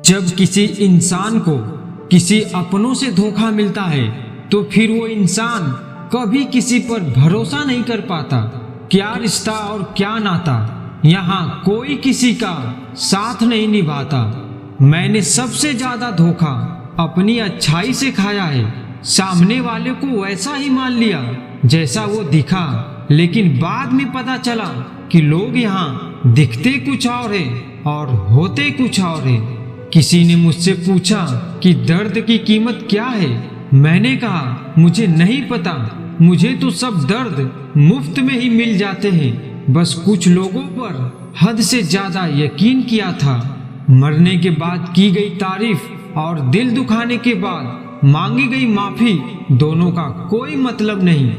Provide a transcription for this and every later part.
जब किसी इंसान को किसी अपनों से धोखा मिलता है तो फिर वो इंसान कभी किसी पर भरोसा नहीं कर पाता। क्या रिश्ता और क्या नाता, यहाँ कोई किसी का साथ नहीं निभाता। मैंने सबसे ज्यादा धोखा अपनी अच्छाई से खाया है। सामने वाले को वैसा ही मान लिया जैसा वो दिखा, लेकिन बाद में पता चला कि लोग यहाँ दिखते कुछ और है और होते कुछ और है। किसी ने मुझसे पूछा कि दर्द की कीमत क्या है। मैंने कहा मुझे नहीं पता, मुझे तो सब दर्द मुफ्त में ही मिल जाते हैं। बस कुछ लोगों पर हद से ज्यादा यकीन किया था। मरने के बाद की गई तारीफ और दिल दुखाने के बाद मांगी गई माफी, दोनों का कोई मतलब नहीं।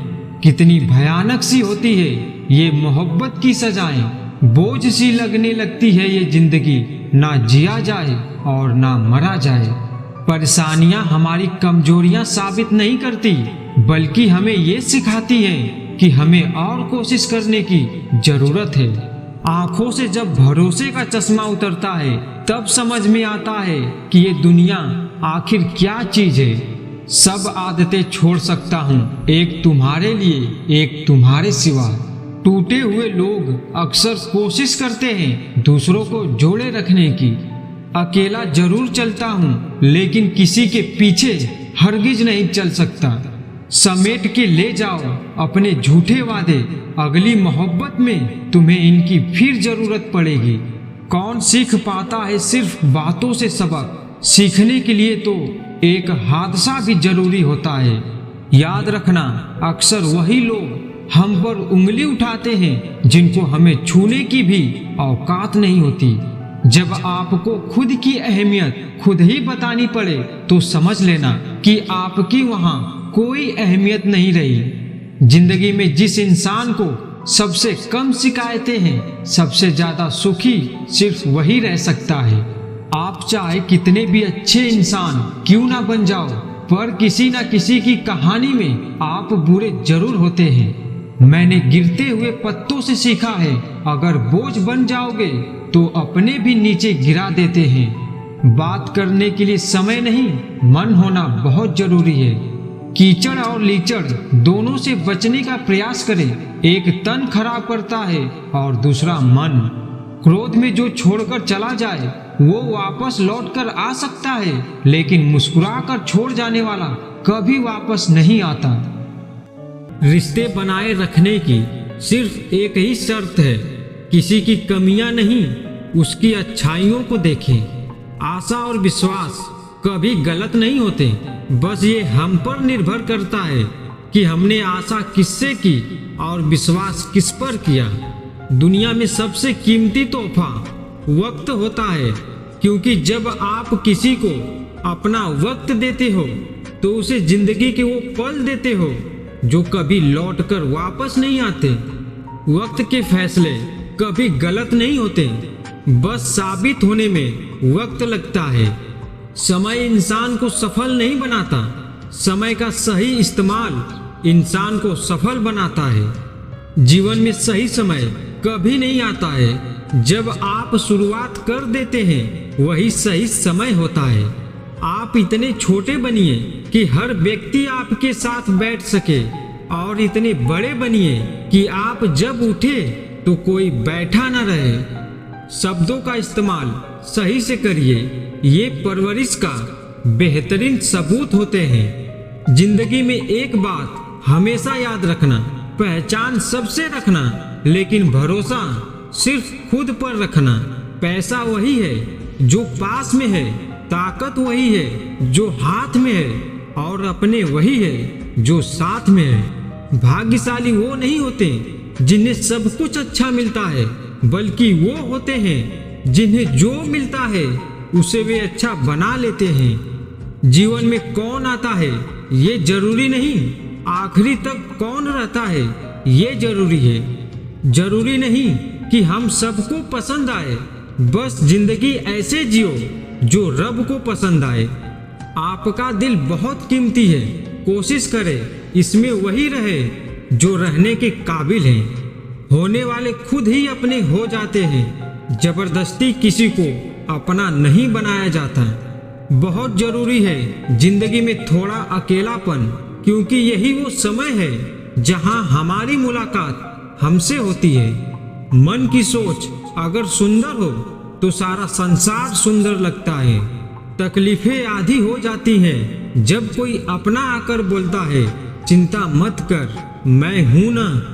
कितनी भयानक सी होती है ये मोहब्बत की सजाएं। बोझ सी लगने लगती है ये जिंदगी, ना जिया जाए और ना मरा जाए। परेशानियां हमारी कमजोरियां साबित नहीं करती, बल्कि हमें ये सिखाती हैं कि हमें और कोशिश करने की जरूरत है। आंखों से जब भरोसे का चश्मा उतरता है तब समझ में आता है कि ये दुनिया आखिर क्या चीज है। सब आदतें छोड़ सकता हूँ, एक तुम्हारे लिए, एक तुम्हारे सिवा। टूटे हुए लोग अक्सर कोशिश करते हैं दूसरों को जोड़े रखने की। अकेला जरूर चलता हूँ, लेकिन किसी के पीछे हरगिज नहीं चल सकता। समेट के ले जाओ अपने झूठे वादे, अगली मोहब्बत में तुम्हें इनकी फिर जरूरत पड़ेगी। कौन सीख पाता है सिर्फ बातों से सबक, सीखने के लिए तो एक हादसा भी जरूरी होता है। याद रखना, अक्सर वही लोग हम पर उंगली उठाते हैं जिनको हमें छूने की भी औकात नहीं होती। जब आपको खुद की अहमियत खुद ही बतानी पड़े तो समझ लेना कि आपकी वहाँ कोई अहमियत नहीं रही। जिंदगी में जिस इंसान को सबसे कम शिकायतें हैं, सबसे ज्यादा सुखी सिर्फ वही रह सकता है। आप चाहे कितने भी अच्छे इंसान क्यों ना बन जाओ, पर किसी न किसी की कहानी में आप बुरे जरूर होते हैं। मैंने गिरते हुए पत्तों से सीखा है, अगर बोझ बन जाओगे तो अपने भी नीचे गिरा देते हैं। बात करने के लिए समय नहीं, मन होना बहुत जरूरी है। कीचड़ और लीचड़ दोनों से बचने का प्रयास करें। एक तन खराब करता है और दूसरा मन। क्रोध में जो छोड़कर चला जाए वो वापस लौट कर आ सकता है, लेकिन मुस्कुराकर छोड़ जाने वाला कभी वापस नहीं आता। रिश्ते बनाए रखने की सिर्फ एक ही शर्त है, किसी की कमियां नहीं, उसकी अच्छाइयों को देखें। आशा और विश्वास कभी गलत नहीं होते, बस ये हम पर निर्भर करता है कि हमने आशा किससे की और विश्वास किस पर किया। दुनिया में सबसे कीमती तोहफा वक्त होता है, क्योंकि जब आप किसी को अपना वक्त देते हो तो उसे जिंदगी के वो पल देते हो जो कभी लौट कर वापस नहीं आते। वक्त के फैसले कभी गलत नहीं होते, बस साबित होने में वक्त लगता है। समय इंसान को सफल नहीं बनाता, समय का सही इस्तेमाल इंसान को सफल बनाता है। जीवन में सही समय कभी नहीं आता है, जब आप शुरुआत कर देते हैं वही सही समय होता है। आप इतने छोटे बनिए कि हर व्यक्ति आपके साथ बैठ सके, और इतने बड़े बनिए कि आप जब उठे तो कोई बैठा न रहे। शब्दों का इस्तेमाल सही से करिए, ये परवरिश का बेहतरीन सबूत होते हैं। जिंदगी में एक बात हमेशा याद रखना, पहचान सबसे रखना, लेकिन भरोसा सिर्फ खुद पर रखना। पैसा वही है जो पास में है, ताकत वही है जो हाथ में है, और अपने वही है जो साथ में है। भाग्यशाली वो नहीं होते जिन्हें सब कुछ अच्छा मिलता है, बल्कि वो होते हैं जिन्हें जो मिलता है उसे वे अच्छा बना लेते हैं। जीवन में कौन आता है ये जरूरी नहीं, आखिरी तक कौन रहता है ये जरूरी है। जरूरी नहीं कि हम सबको पसंद आए, बस जिंदगी ऐसे जियो जो रब को पसंद आए। आपका दिल बहुत कीमती है, कोशिश करें इसमें वही रहे जो रहने के काबिल हैं। होने वाले खुद ही अपने हो जाते हैं, जबरदस्ती किसी को अपना नहीं बनाया जाता। बहुत जरूरी है जिंदगी में थोड़ा अकेलापन, क्योंकि यही वो समय है जहां हमारी मुलाकात हमसे होती है। मन की सोच अगर सुंदर हो तो सारा संसार सुंदर लगता है। तकलीफें आधी हो जाती हैं जब कोई अपना आकर बोलता है, चिंता मत कर, मैं हूं ना।